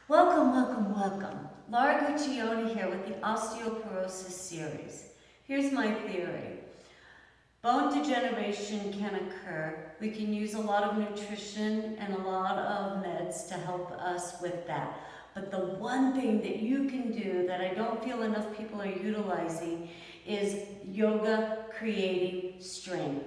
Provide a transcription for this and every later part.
Welcome, welcome, welcome. Laura Guccione here with the Osteoporosis series. Here's my theory. Bone degeneration can occur. We can use a lot of nutrition and a lot of meds to help us with that. But the one thing that you can do that I don't feel enough people are utilizing is yoga creating strength.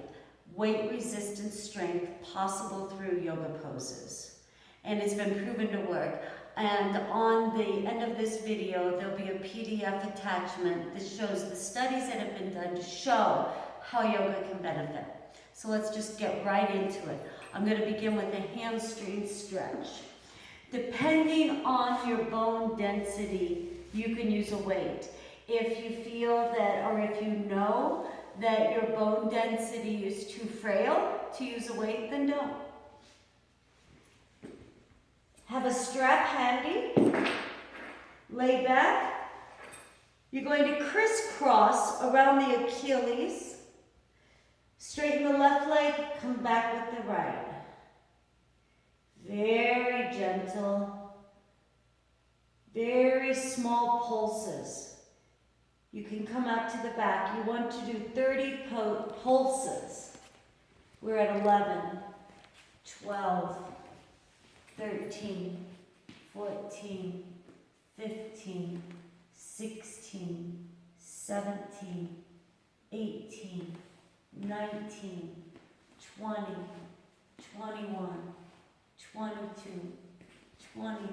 Weight resistant strength possible through yoga poses. And it's been proven to work. And on the end of this video, there'll be a PDF attachment that shows the studies that have been done to show how yoga can benefit. So let's just get right into it. I'm going to begin with a hamstring stretch. Depending on your bone density, you can use a weight. If you feel that, or if you know that your bone density is too frail to use a weight, then don't. Have a strap handy, lay back. You're going to crisscross around the Achilles. Straighten the left leg, come back with the right. Very gentle, very small pulses. You can come out to the back. You want to do 30 pulses. We're at 11, 12, 13, 14, 15, 16, 17, 18, 19, 20, 21, 22, 23,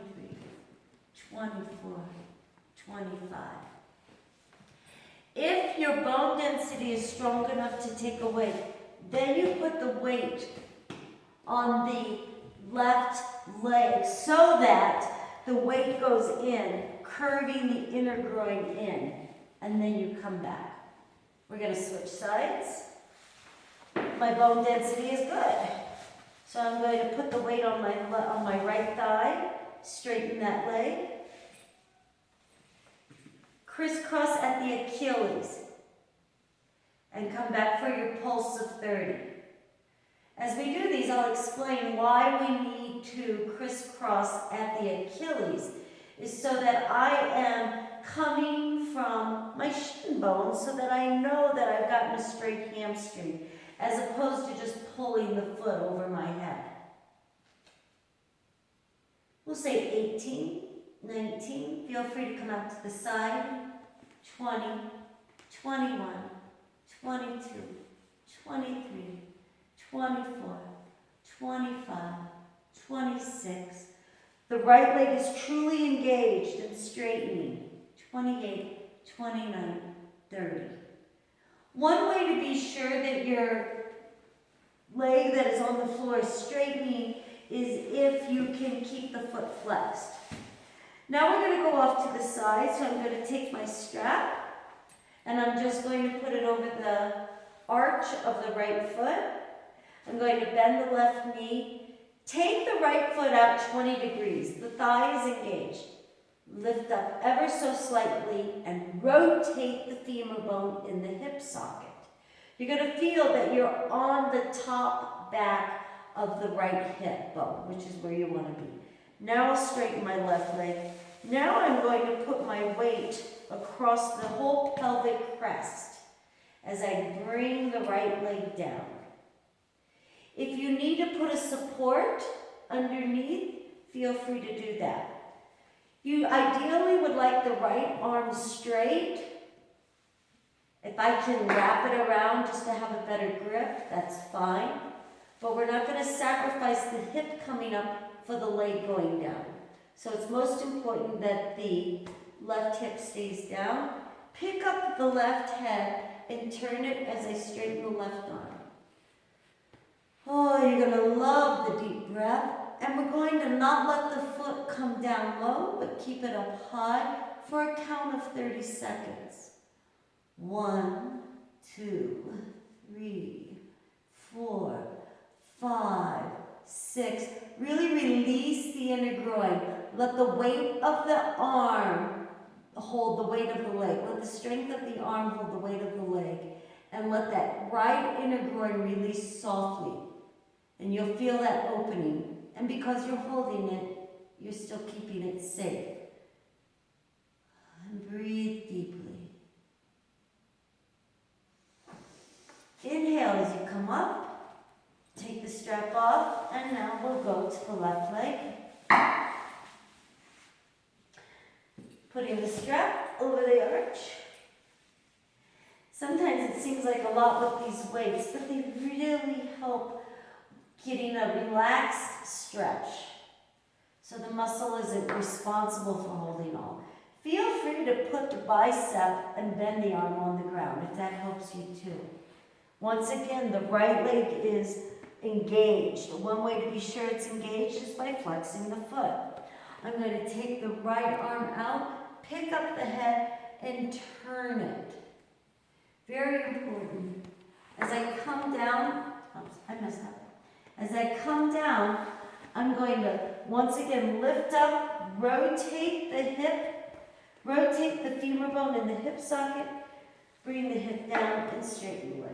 24, 25. If your bone density is strong enough to take a weight, then you put the weight on the left leg so that the weight goes in, curving the inner groin in, and then you come back. We're going to switch sides. My bone density is good. So I'm going to put the weight on my right thigh, straighten that leg. Crisscross at the Achilles, and come back for your pulse of 30. As we do these, I'll explain why we need to crisscross at the Achilles, is so that I am coming from my shin bone so that I know that I've gotten a straight hamstring, as opposed to just pulling the foot over my head. We'll say 18, 19, feel free to come out to the side, 20, 21, 22, 23, 24, 25, 26. The right leg is truly engaged and straightening. 28, 29, 30. One way to be sure that your leg that is on the floor is straightening is if you can keep the foot flexed. Now we're going to go off to the side, so I'm going to take my strap and I'm just going to put it over the arch of the right foot. I'm going to bend the left knee. Take the right foot out 20 degrees. The thigh is engaged. Lift up ever so slightly and rotate the femur bone in the hip socket. You're going to feel that you're on the top back of the right hip bone, which is where you want to be. Now I'll straighten my left leg. Now I'm going to put my weight across the whole pelvic crest as I bring the right leg down. If you need to put a support underneath, feel free to do that. You ideally would like the right arm straight. If I can wrap it around just to have a better grip, that's fine. But we're not going to sacrifice the hip coming up for the leg going down. So it's most important that the left hip stays down. Pick up the left head and turn it as I straighten the left arm. Oh, you're going to love the deep breath. And we're going to not let the foot come down low, but keep it up high for a count of 30 seconds. 1, 2, 3, 4, 5, 6. Really release the inner groin. Let the weight of the arm hold the weight of the leg. Let the strength of the arm hold the weight of the leg. And let that right inner groin release softly. And you'll feel that opening. And because you're holding it, you're still keeping it safe. And breathe deeply. Inhale as you come up. Take the strap off, and now we'll go to the left leg. Putting the strap over the arch. Sometimes it seems like a lot with these weights, but they really help getting a relaxed stretch, so the muscle isn't responsible for holding all. Feel free to put the bicep and bend the arm on the ground if that helps you too. Once again, the right leg is engaged. One way to be sure it's engaged is by flexing the foot. I'm going to take the right arm out, pick up the head, and turn it. Very important. As I come down, oops, I messed up. As I come down, I'm going to once again lift up, rotate the hip, rotate the femur bone in the hip socket, bring the hip down and straighten the leg.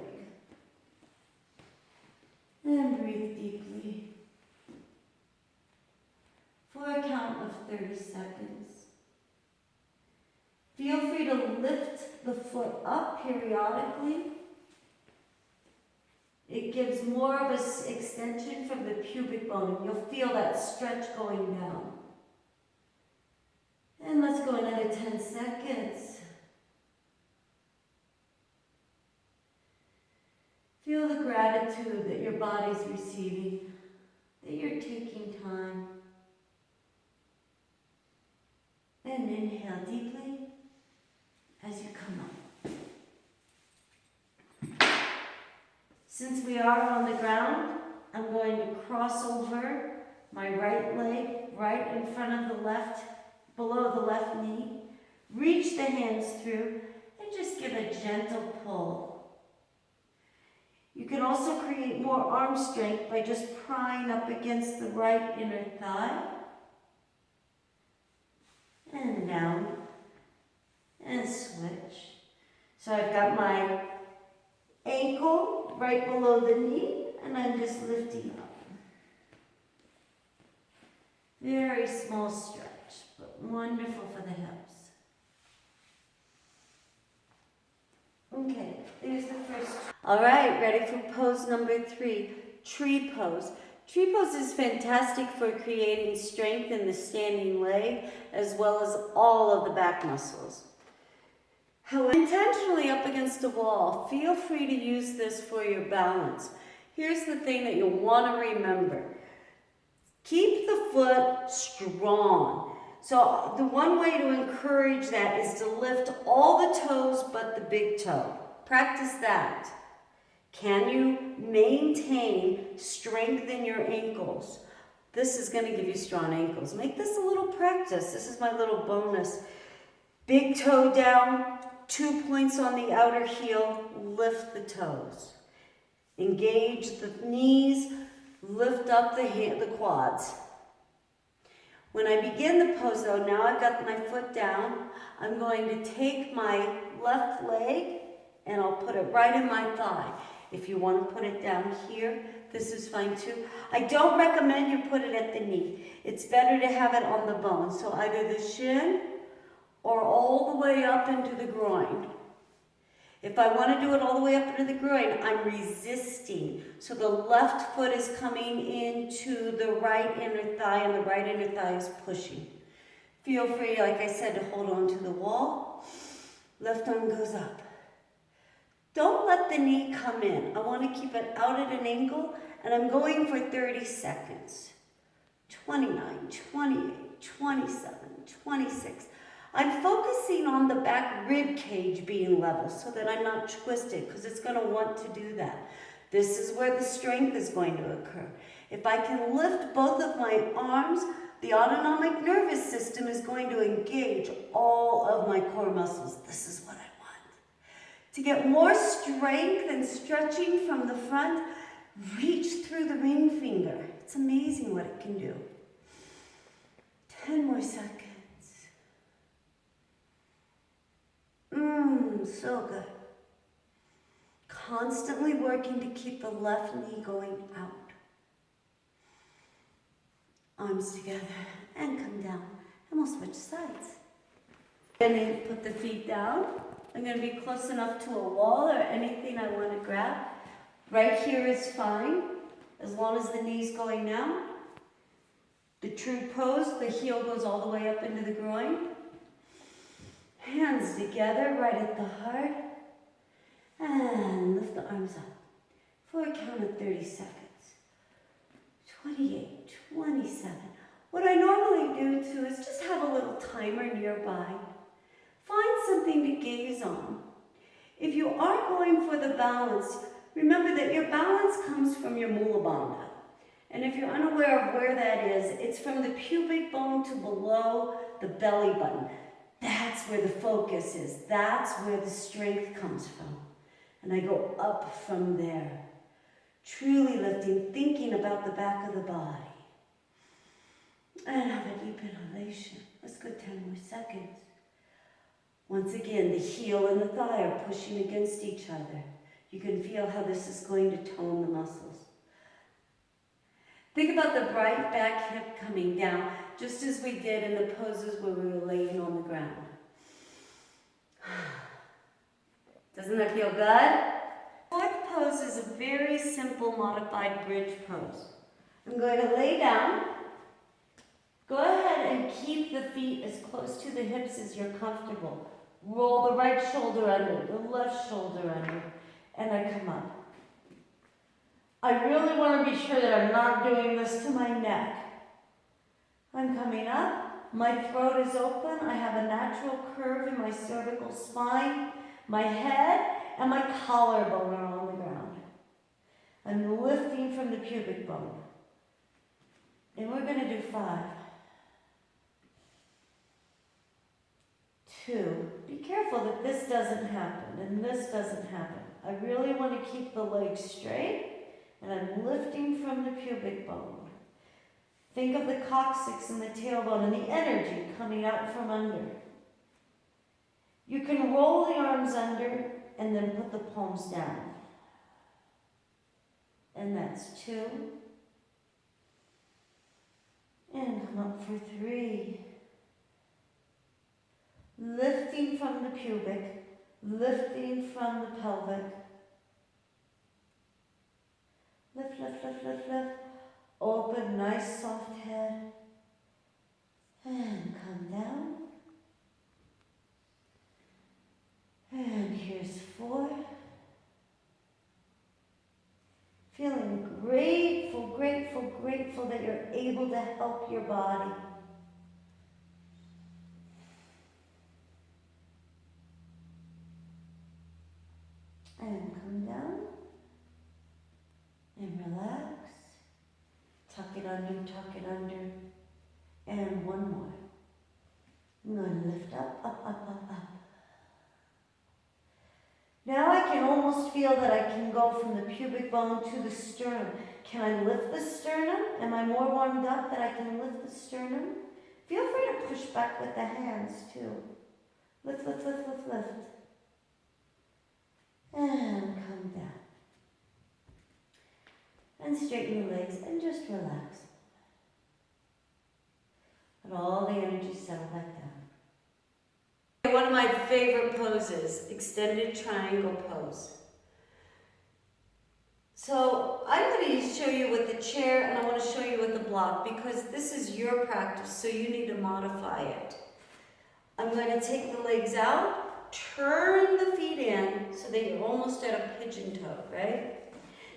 And breathe deeply for a count of 30 seconds. Feel free to lift the foot up periodically. It gives more of an extension from the pubic bone, and you'll feel that stretch going down. And let's go another 10 seconds. Feel the gratitude that your body's receiving, that you're taking time. And inhale deeply as you come up. Since we are on the ground, I'm going to cross over my right leg right in front of the left, below the left knee. Reach the hands through and just give a gentle pull. You can also create more arm strength by just prying up against the right inner thigh. And down. And switch. So I've got my ankle right below the knee, and I'm just lifting up. Very small stretch, but wonderful for the hips. Okay, there's the first. All right, ready for pose number 3, tree pose. Tree pose is fantastic for creating strength in the standing leg, as well as all of the back muscles. However, intentionally up against a wall, feel free to use this for your balance. Here's the thing that you'll want to remember. Keep the foot strong. So the one way to encourage that is to lift all the toes but the big toe. Practice that. Can you maintain strength in your ankles? This is going to give you strong ankles. Make this a little practice. This is my little bonus. Big toe down, 2 points on the outer heel, lift the toes. Engage the knees, lift up the quads. When I begin the pose though, now I've got my foot down, I'm going to take my left leg and I'll put it right in my thigh. If you want to put it down here, this is fine too. I don't recommend you put it at the knee. It's better to have it on the bone. So either the shin or all the way up into the groin. If I want to do it all the way up into the groin, I'm resisting. So the left foot is coming into the right inner thigh and the right inner thigh is pushing. Feel free, like I said, to hold on to the wall. Left arm goes up. Don't let the knee come in. I want to keep it out at an angle, and I'm going for 30 seconds. 29, 28, 27, 26. I'm focusing on the back rib cage being level so that I'm not twisted, because it's going to want to do that. This is where the strength is going to occur. If I can lift both of my arms, the autonomic nervous system is going to engage all of my core muscles. This is what I want. To get more strength and stretching from the front, reach through the ring finger. It's amazing what it can do. 10 more seconds. So good. Constantly working to keep the left knee going out. arms together, and come down. And we'll switch sides. I'm going to put the feet down. I'm going to be close enough to a wall or anything I want to grab. Right here is fine, as long as the knee's going down. The true pose, the heel goes all the way up into the groin. Hands together, right at the heart. And lift the arms up for a count of 30 seconds. 28, 27. What I normally do too is just have a little timer nearby. Find something to gaze on. If you are going for the balance, remember that your balance comes from your Mula Bandha. And if you're unaware of where that is, it's from the pubic bone to below the belly button. That's where the focus is. That's where the strength comes from. And I go up from there. Truly lifting, thinking about the back of the body. And have a deep inhalation. Let's go 10 more seconds. Once again, the heel and the thigh are pushing against each other. You can feel how this is going to tone the muscles. Think about the right back hip coming down, just as we did in the poses where we were laying on the ground. Doesn't that feel good? Fourth pose is a very simple modified bridge pose. I'm going to lay down. Go ahead and keep the feet as close to the hips as you're comfortable. Roll the right shoulder under, the left shoulder under, and I come up. I really want to be sure that I'm not doing this to my neck. I'm coming up. My throat is open. I have a natural curve in my cervical spine. My head and my collarbone are on the ground. I'm lifting from the pubic bone. And we're going to do 5. 2. Be careful that this doesn't happen and this doesn't happen. I really want to keep the legs straight. And I'm lifting from the pubic bone. Think of the coccyx and the tailbone and the energy coming out from under. You can roll the arms under and then put the palms down. And that's 2. And come up for 3. Lifting from the pubic, lifting from the pelvic. Lift, lift, lift, lift, lift. Open, nice soft head. And come down. And here's 4. Feeling grateful, grateful, grateful that you're able to help your body. And come down. And relax. Tuck it under, tuck it under. And one more. I'm going to lift up, up, up, up, up. Now I can almost feel that I can go from the pubic bone to the sternum. Can I lift the sternum? Am I more warmed up that I can lift the sternum? Feel free to push back with the hands too. Lift, lift, lift, lift, lift. And come down. And straighten your legs and just relax. Let all the energy settle back down. One of my favorite poses, extended triangle pose. So I'm going to show you with the chair and I want to show you with the block because this is your practice, so you need to modify it. I'm going to take the legs out, turn the feet in so that you're almost at a pigeon toe, right?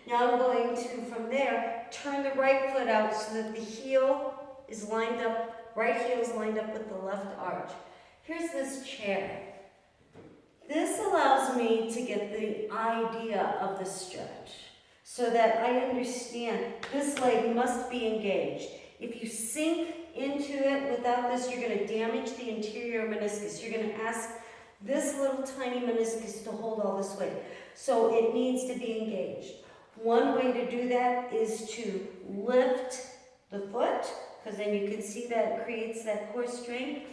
Now I'm going to, from there, turn the right foot out so that the heel is lined up, right heel is lined up with the left arch. Here's this chair. This allows me to get the idea of the stretch so that I understand this leg must be engaged. If you sink into it without this, you're going to damage the anterior meniscus. You're going to ask this little tiny meniscus to hold all this weight. So it needs to be engaged. One way to do that is to lift the foot, because then you can see that it creates that core strength.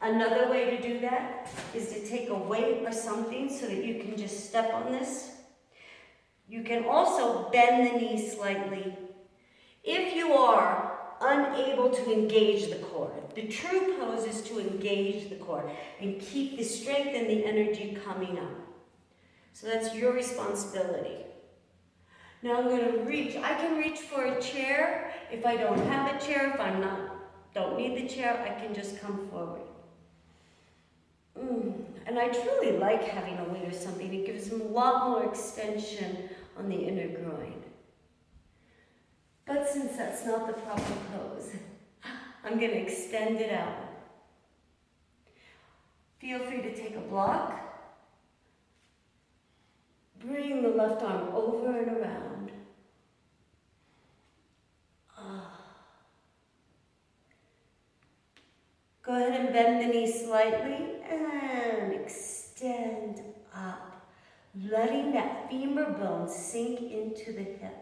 Another way to do that is to take a weight or something so that you can just step on this. You can also bend the knee slightly. If you are unable to engage the core, the true pose is to engage the core and keep the strength and the energy coming up. So that's your responsibility. Now I'm going to reach. I can reach for a chair. If I don't have a chair, if I'm don't need the chair, I can just come forward. And I truly like having a weight or something. It gives them a lot more extension on the inner groin. But since that's not the proper pose, I'm going to extend it out. Feel free to take a block. Bring the left arm over and around. Go ahead and bend the knee slightly and extend up, letting that femur bone sink into the hip.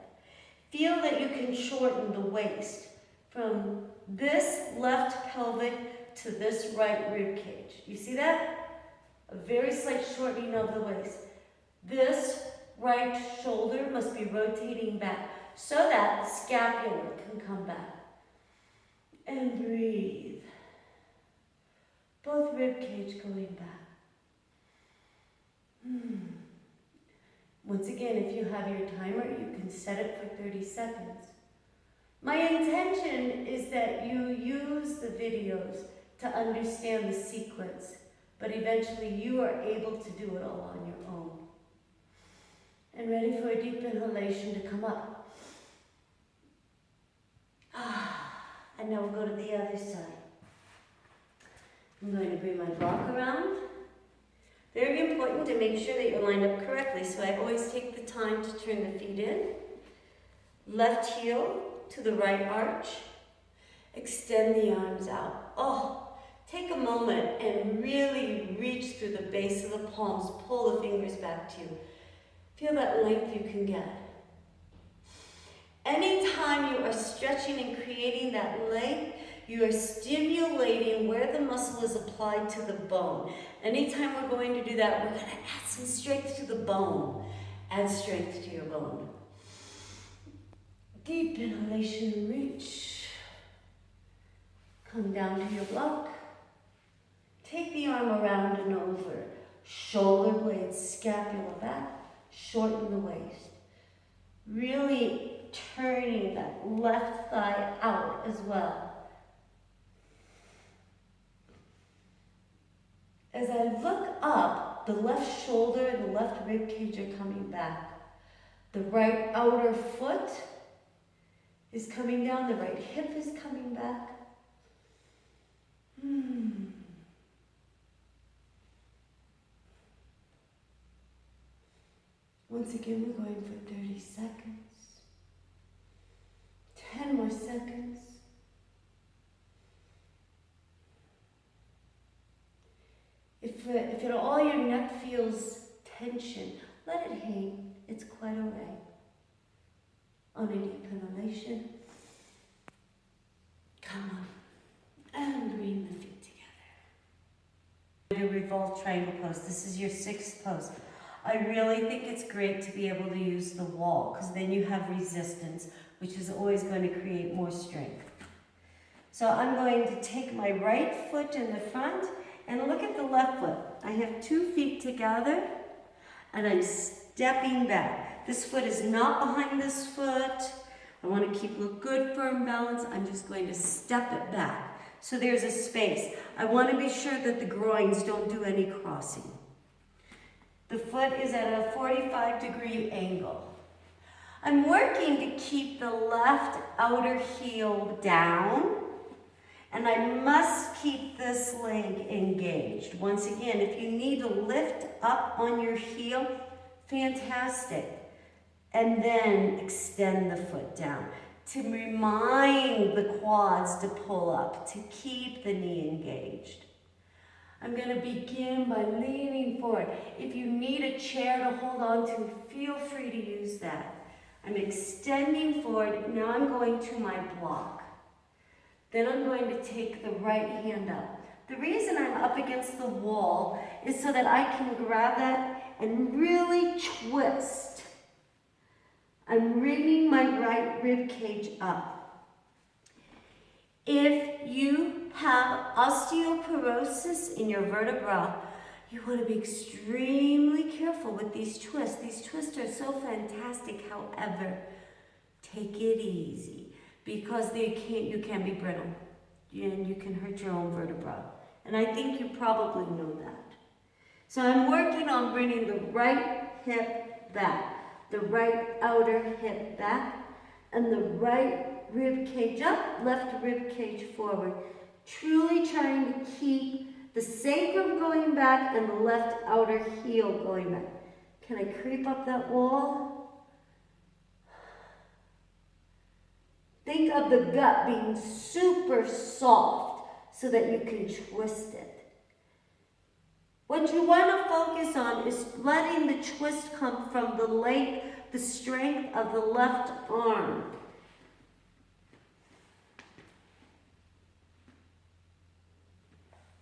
Feel that you can shorten the waist from this left pelvic to this right rib cage. You see that? A very slight shortening of the waist. This right shoulder must be rotating back so that the scapula can come back. And breathe. Both rib cage going back. Once again, if you have your timer, you can set it for 30 seconds. My intention is that you use the videos to understand the sequence, but eventually you are able to do it all on your own. And ready for a deep inhalation to come up. And now we'll go to the other side. I'm going to bring my block around. Very important to make sure that you're lined up correctly, so I always take the time to turn the feet in. Left heel to the right arch. Extend the arms out. Take a moment and really reach through the base of the palms. Pull the fingers back to you. Feel that length you can get. Anytime you are stretching and creating that length, you are stimulating where the muscle is applied to the bone. Anytime we're going to do that, we're going to add some strength to the bone. Add strength to your bone. Deep inhalation, reach. Come down to your block. Take the arm around and over. Shoulder blades, scapula back. Shorten the waist. Really turning that left thigh out as well. As I look up, the left shoulder and the left rib cage are coming back. The right outer foot is coming down. The right hip is coming back. Once again, we're going for 30 seconds. 10 more seconds. If at all your neck feels tension, let it hang. It's quite all right. On a deep inhalation, come on, and bring the feet together. The revolved triangle pose. This is your 6th pose. I really think it's great to be able to use the wall, because then you have resistance, which is always going to create more strength. So I'm going to take my right foot in the front and look at the left foot. I have 2 feet together and I'm stepping back. This foot is not behind this foot. I want to keep a good firm balance. I'm just going to step it back. So there's a space. I want to be sure that the groins don't do any crossing. The foot is at a 45-degree angle. I'm working to keep the left outer heel down, and I must keep this leg engaged. Once again, if you need to lift up on your heel, fantastic. And then extend the foot down to remind the quads to pull up, to keep the knee engaged. I'm going to begin by leaning forward. If you need a chair to hold on to, feel free to use that. I'm extending forward. Now I'm going to my block. Then I'm going to take the right hand up. The reason I'm up against the wall is so that I can grab that and really twist. I'm bringing my right rib cage up. If you have osteoporosis in your vertebra, you want to be extremely careful with these twists. These twists are so fantastic. However, take it easy because you can be brittle and you can hurt your own vertebra. And I think you probably know that. So I'm working on bringing the right hip back, the right outer hip back, and the right rib cage up, left rib cage forward. Truly trying to keep the sacrum going back and the left outer heel going back. Can I creep up that wall? Think of the gut being super soft so that you can twist it. What you want to focus on is letting the twist come from the strength of the left arm.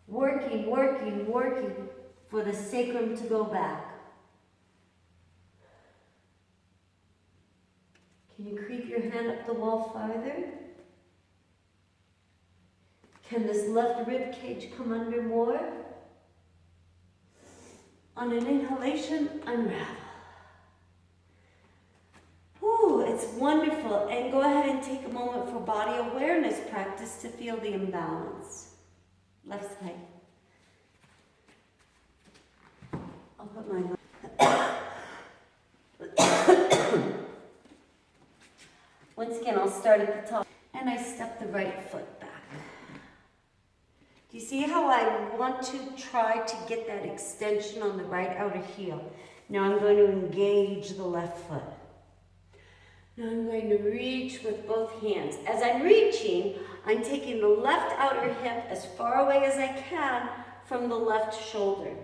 Working, working, working for the sacrum to go back. Can you creep your hand up the wall farther? Can this left rib cage come under more? On an inhalation, unravel. Ooh, it's wonderful. And go ahead and take a moment for body awareness practice to feel the imbalance. Left side. I'll put my once again, I'll start at the top. And I step the right foot back. Do you see how I want to try to get that extension on the right outer heel? Now I'm going to engage the left foot. Now I'm going to reach with both hands. As I'm reaching, I'm taking the left outer hip as far away as I can from the left shoulder.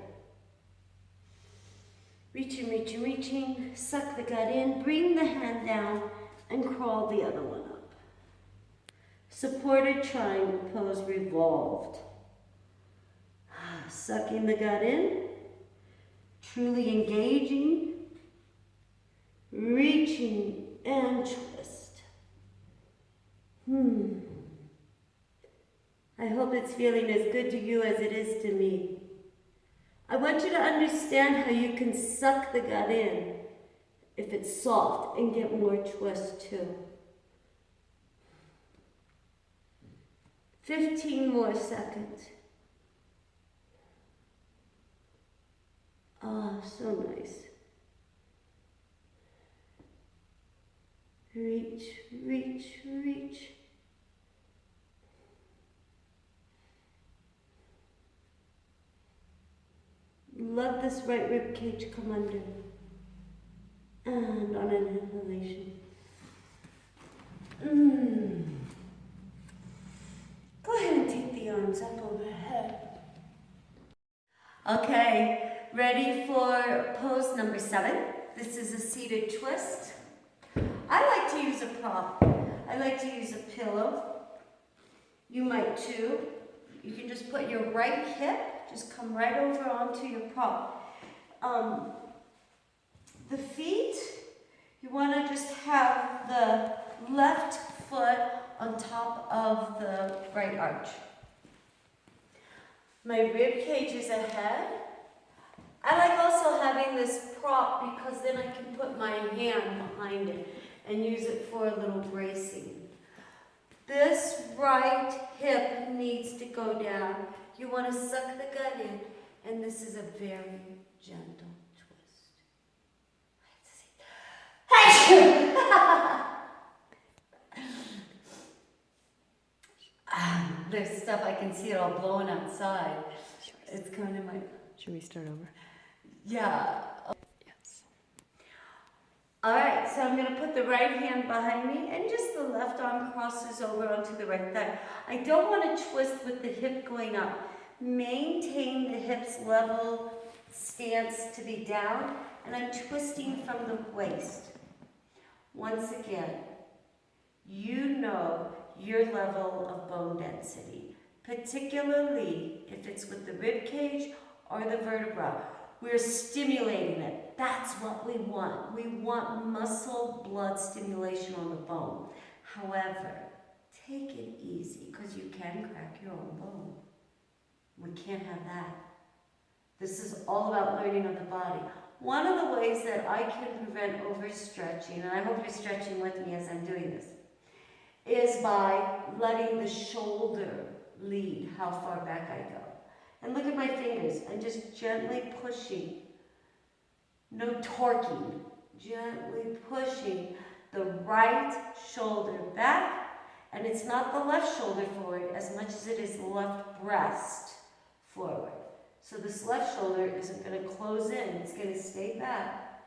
Reaching, reaching, reaching. Suck the gut in. Bring the hand down and crawl the other one up. Supported triangle pose revolved. Sucking the gut in. Truly engaging. Reaching and twist. I hope it's feeling as good to you as it is to me. I want you to understand how you can suck the gut in if it's soft and get more twist too. 15 more seconds. Ah, so nice. Reach, reach, reach. Let this right rib cage come under. And on an inhalation. Go ahead and take the arms up overhead. Okay, ready for pose number 7. This is a seated twist. I like to use a prop. I like to use a pillow. You might too. You can just put your right hip, just come right over onto your prop. The feet, you want to just have the left foot on top of the right arch. My rib cage is ahead. I like also having this prop because then I can put my hand behind it and use it for a little bracing. This right hip needs to go down. You want to suck the gut in, and this is a very gentle twist. There's stuff, I can see it all blowing outside. It's coming in my... Should we start over? Yeah. Yes. All right, so I'm going to put the right hand behind me and just the left arm crosses over onto the right thigh. I don't want to twist with the hip going up. Maintain the hips level stance to be down, and I'm twisting from the waist. Once again, you know your level of bone density, particularly if it's with the rib cage or the vertebra. We're stimulating it. That's what we want. We want muscle blood stimulation on the bone. However, take it easy because you can crack your own bone. We can't have that. This is all about learning of the body. One of the ways that I can prevent overstretching, and I hope you're stretching with me as I'm doing this, is by letting the shoulder lead how far back I go. And look at my fingers. I'm just gently pushing. No torquing. Gently pushing the right shoulder back. And it's not the left shoulder forward as much as it is the left breast forward. So this left shoulder isn't going to close in. It's going to stay back.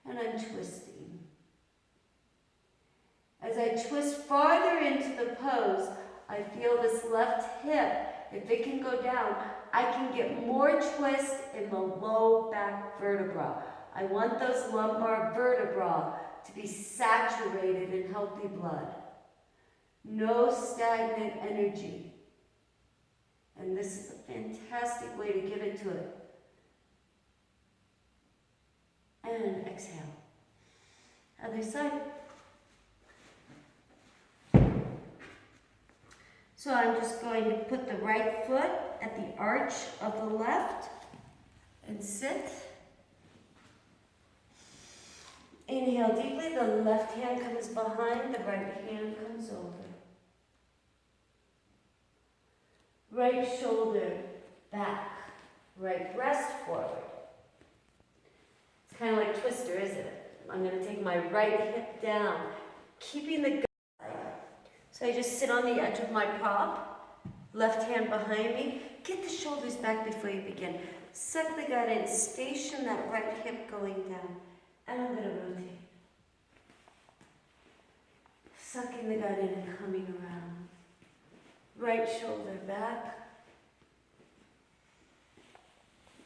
And I'm twisting. As I twist farther into the pose, I feel this left hip. If it can go down, I can get more twist in the low back vertebra. I want those lumbar vertebrae to be saturated in healthy blood. No stagnant energy. And this is a fantastic way to give it to it. And exhale. Other side. So I'm just going to put the right foot at the arch of the left and sit. Inhale deeply, the left hand comes behind, the right hand comes over. Right shoulder back, right breast forward. It's kind of like Twister, isn't it? I'm going to take my right hip down, keeping the gut side. So I just sit on the edge of my prop, left hand behind me. Get the shoulders back before you begin. Suck the gut in, station that right hip going down. And I'm going to rotate. Sucking the gut in and coming around. Right shoulder back.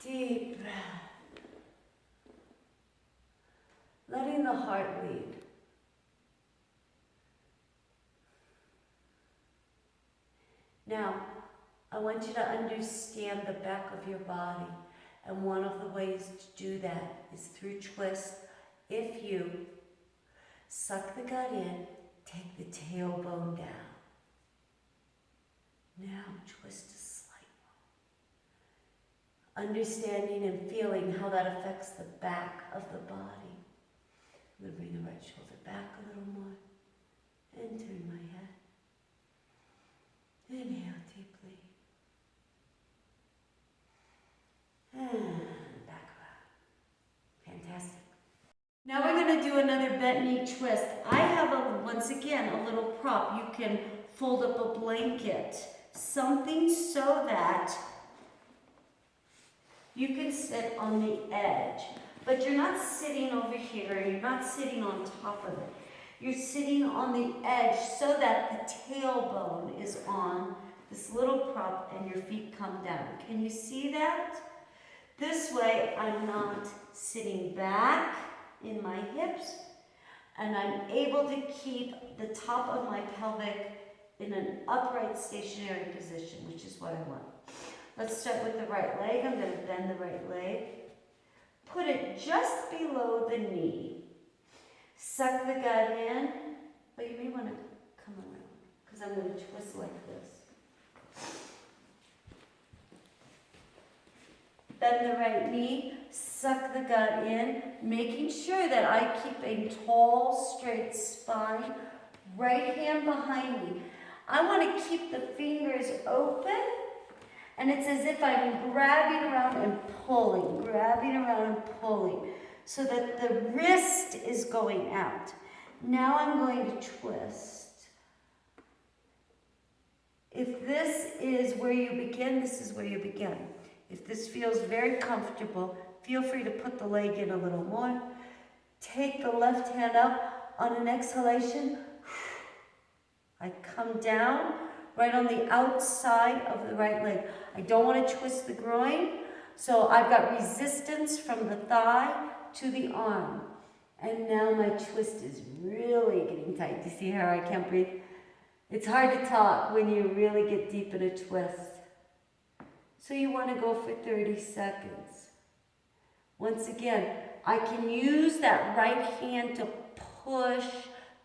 Deep breath. Letting the heart lead. Now, I want you to understand the back of your body. And one of the ways to do that is through twist. If you suck the gut in, take the tailbone down. Now twist a slight one. Understanding and feeling how that affects the back of the body. I'm going to bring the right shoulder back a little more and turn my head. Inhale deeply. And back around. Fantastic. Now we're going to do another bent knee twist. I have, once again, a little prop. You can fold up a blanket. Something so that you can sit on the edge. But you're not sitting over here. You're not sitting on top of it. You're sitting on the edge so that the tailbone is on this little prop and your feet come down. Can you see that? This way I'm not sitting back in my hips and I'm able to keep the top of my pelvic in an upright stationary position, which is what I want. Let's start with the right leg. I'm going to bend the right leg. Put it just below the knee. Suck the gut in, but you may want to come around because I'm going to twist like this. Bend the right knee, suck the gut in, making sure that I keep a tall, straight spine. Right hand behind me. I want to keep the fingers open, and it's as if I'm grabbing around and pulling, so that the wrist is going out. Now I'm going to twist. If this is where you begin, this is where you begin. If this feels very comfortable, feel free to put the leg in a little more. Take the left hand up on an exhalation. I come down right on the outside of the right leg. I don't want to twist the groin, so I've got resistance from the thigh to the arm. And now my twist is really getting tight. Do you see how I can't breathe? It's hard to talk when you really get deep in a twist. So you want to go for 30 seconds. Once again, I can use that right hand to push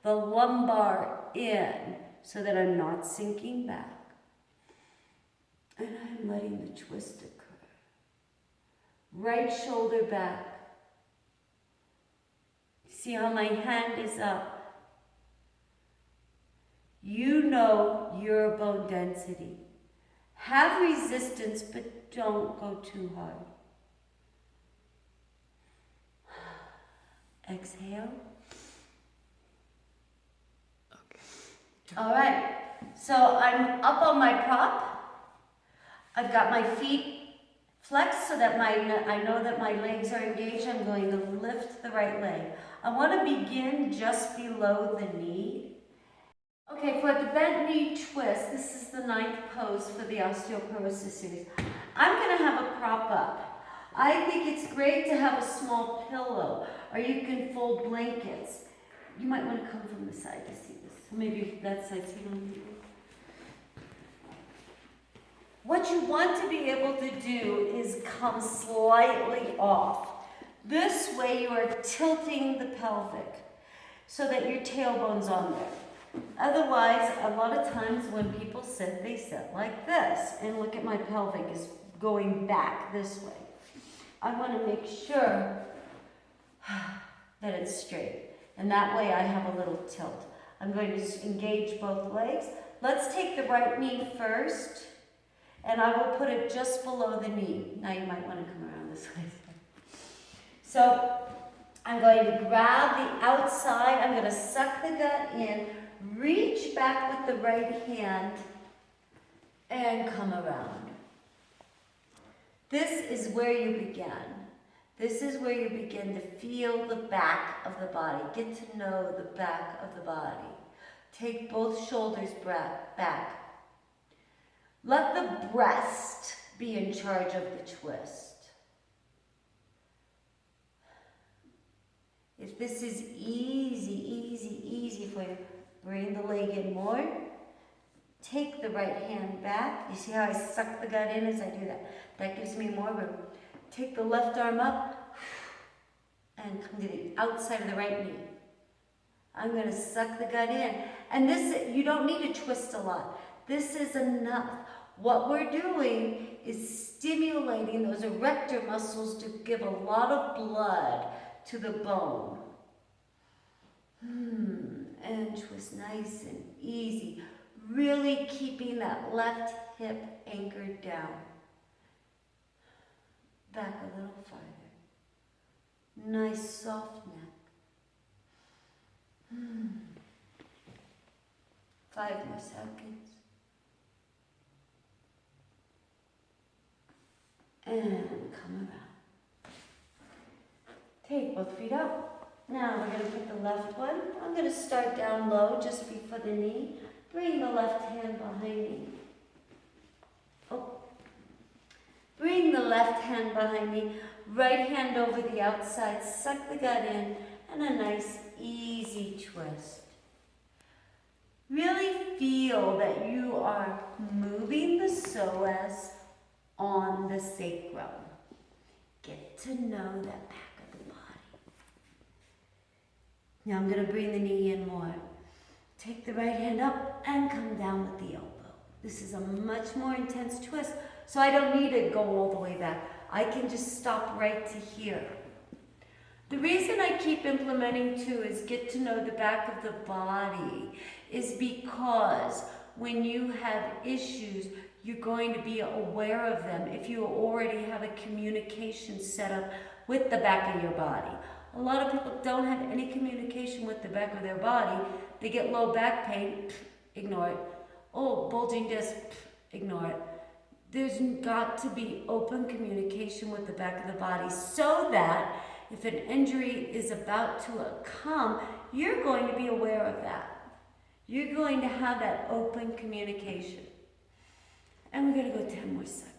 the lumbar in so that I'm not sinking back. And I'm letting the twist occur. Right shoulder back. See how my hand is up? You know your bone density. Have resistance, but don't go too hard. Exhale. Okay. All right, so I'm up on my prop. I've got my feet flexed so that I know that my legs are engaged. I'm going to lift the right leg. I want to begin just below the knee. Okay, for the bent knee twist, this is the 9th pose for the osteoporosis series. I'm going to have a prop up. I think it's great to have a small pillow, or you can fold blankets. You might want to come from the side to see this. Maybe that side so you don't. What you want to be able to do is come slightly off. This way you are tilting the pelvic so that your tailbone's on there. Otherwise, a lot of times when people sit, they sit like this. And look at my pelvic is going back this way. I want to make sure that it's straight. And that way I have a little tilt. I'm going to engage both legs. Let's take the right knee first. And I will put it just below the knee. Now you might want to come around this way. So I'm going to grab the outside. I'm going to suck the gut in, reach back with the right hand, and come around. This is where you begin. This is where you begin to feel the back of the body. Get to know the back of the body. Take both shoulders back. Let the breast be in charge of the twist. If this is easy for you, bring the leg in more. Take the right hand back. You see how I suck the gut in as I do that? That gives me more room. Take the left arm up and come to the outside of the right knee. I'm going to suck the gut in. And this, you don't need to twist a lot. This is enough. What we're doing is stimulating those erector muscles to give a lot of blood to the bone. And twist nice and easy. Really keeping that left hip anchored down. Back a little farther. Nice soft neck. 5 more seconds. And come around. Take both feet up. Now we're going to put the left one. I'm going to start down low just before the knee. Bring the left hand behind me. Bring the left hand behind me. Right hand over the outside. Suck the gut in. And a nice easy twist. Really feel that you are moving the psoas on the sacrum. Get to know that back of the body. Now I'm going to bring the knee in more. Take the right hand up and come down with the elbow. This is a much more intense twist, so I don't need to go all the way back. I can just stop right to here. The reason I keep implementing too is get to know the back of the body is because when you have issues, you're going to be aware of them if you already have a communication set up with the back of your body. A lot of people don't have any communication with the back of their body. They get low back pain, ignore it. Oh, bulging disc, ignore it. There's got to be open communication with the back of the body so that if an injury is about to come, you're going to be aware of that. You're going to have that open communication. And we're going to go 10 more seconds.